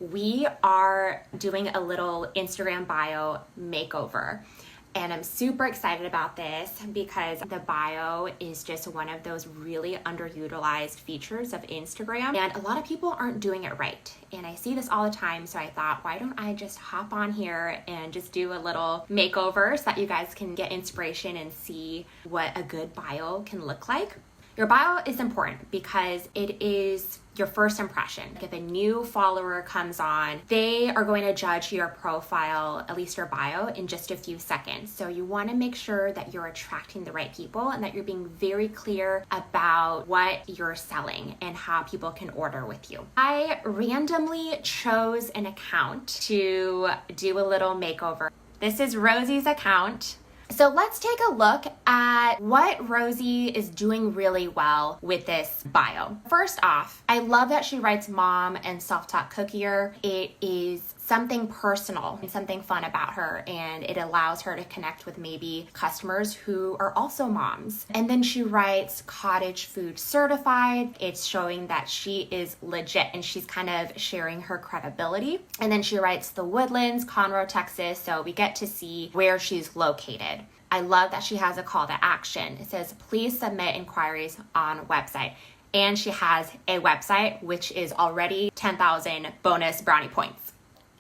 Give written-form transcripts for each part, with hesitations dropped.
we are doing a little Instagram bio makeover. And I'm super excited about this because the bio is just one of those really underutilized features of Instagram. And a lot of people aren't doing it right. And I see this all the time. So I thought, why don't I just hop on here and just do a little makeover so that you guys can get inspiration and see what a good bio can look like. Your bio is important because it is your first impression. If a new follower comes on, they are going to judge your profile, at least your bio, in just a few seconds. So you want to make sure that you're attracting the right people and that you're being very clear about what you're selling and how people can order with you. I randomly chose an account to do a little makeover. This is Rosie's account. So let's take a look at what Rosie is doing really well with this bio. First off, I love that she writes mom and self-taught cookier. It is something personal and something fun about her, and it allows her to connect with maybe customers who are also moms. And then she writes cottage food certified. It's showing that she is legit and she's kind of sharing her credibility. And then she writes the Woodlands, Conroe, Texas, so we get to see where she's located. I love that she has a call to action. It says, please submit inquiries on website. And she has a website, which is already 10,000 bonus brownie points.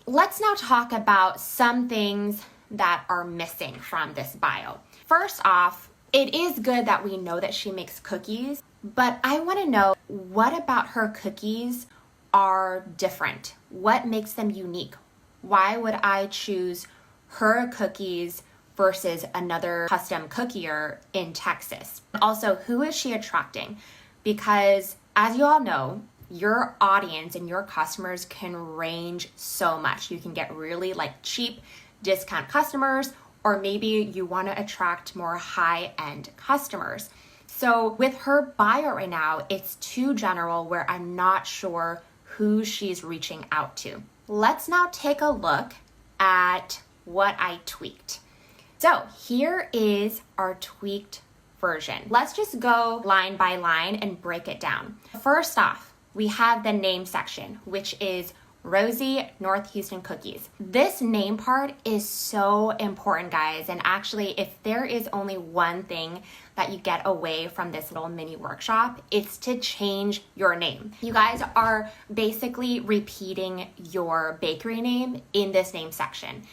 Let's now talk about some things that are missing from this bio. First off, it is good that we know that she makes cookies, but I want to know, what about her cookies are different? What makes them unique? Why would I choose her cookies versus another custom cookier in Texas? Also, who is she attracting? Because as you all know, your audience and your customers can range so much. You can get really cheap discount customers, or maybe you want to attract more high-end customers. So with her bio right now, it's too general where I'm not sure who she's reaching out to. Let's now take a look at what I tweaked. So here is our tweaked version. Let's just go line by line and break it down. First off, we have the name section, which is Rosie North Houston Cookies. This name part is so important, guys. And actually, if there is only one thing that you get away from this little mini workshop, it's to change your name. You guys are basically repeating your bakery name in this name section.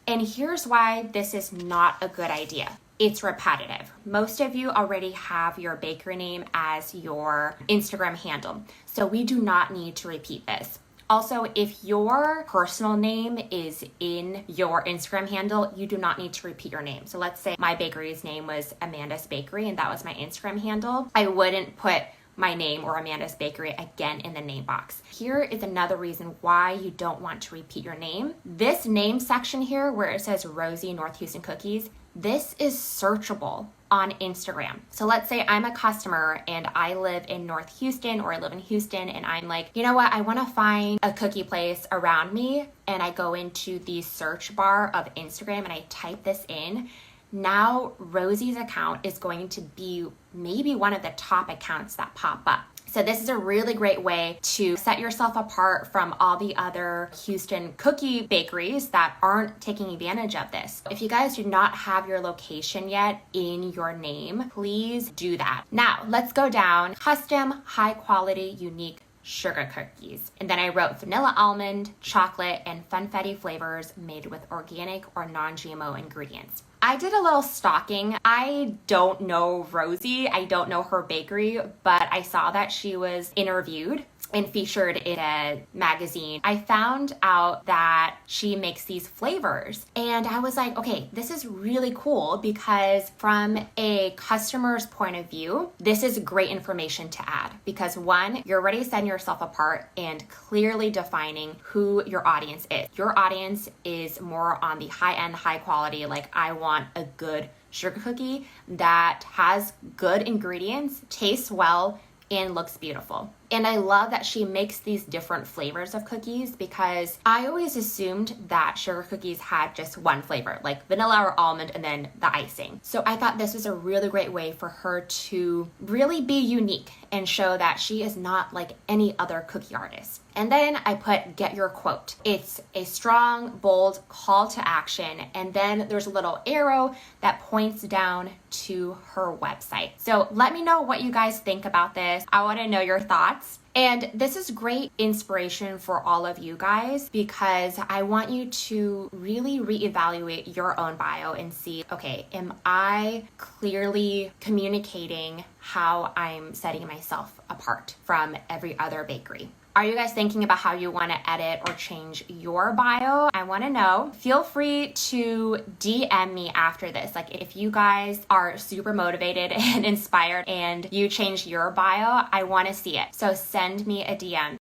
And here's why this is not a good idea. It's repetitive. Most of you already have your bakery name as your Instagram handle, so we do not need to repeat this. Also, if your personal name is in your Instagram handle, you do not need to repeat your name. So let's say my bakery's name was Amanda's Bakery and that was my Instagram handle. I wouldn't put my name or Amanda's Bakery again in the name box. Here is another reason why you don't want to repeat your name. This name section here where it says Rosie North Houston Cookies, this is searchable on Instagram. So let's say I'm a customer and I live in North Houston, or I live in Houston, and I'm like, you know what, I want to find a cookie place around me, and I go into the search bar of Instagram and I type this in. Now Rosie's account is going to be maybe one of the top accounts that pop up. So this is a really great way to set yourself apart from all the other Houston cookie bakeries that aren't taking advantage of this. If you guys do not have your location yet in your name, please do that. Now let's go down. Custom, high quality, unique sugar cookies. And then I wrote vanilla almond, chocolate, and funfetti flavors made with organic or non-GMO ingredients. I did a little stalking. I don't know Rosie. I don't know her bakery, but I saw that she was interviewed and featured in a magazine. I found out that she makes these flavors, and I was like, okay, this is really cool because from a customer's point of view, this is great information to add because one, you're already setting yourself apart and clearly defining who your audience is. Your audience is more on the high-end, high quality, I want a good sugar cookie that has good ingredients, tastes well, and looks beautiful. And I love that she makes these different flavors of cookies, because I always assumed that sugar cookies had just one flavor, like vanilla or almond and then the icing. So I thought this was a really great way for her to really be unique and show that she is not like any other cookie artist. And then I put get your quote. It's a strong, bold call to action. And then there's a little arrow that points down to her website. So let me know what you guys think about this. I want to know your thoughts. And this is great inspiration for all of you guys, because I want you to really reevaluate your own bio and see, okay, am I clearly communicating how I'm setting myself apart from every other bakery? Are you guys thinking about how you want to edit or change your bio? I want to know. Feel free to DM me after this. Like, if you guys are super motivated and inspired and you change your bio, I want to see it. So send me a DM.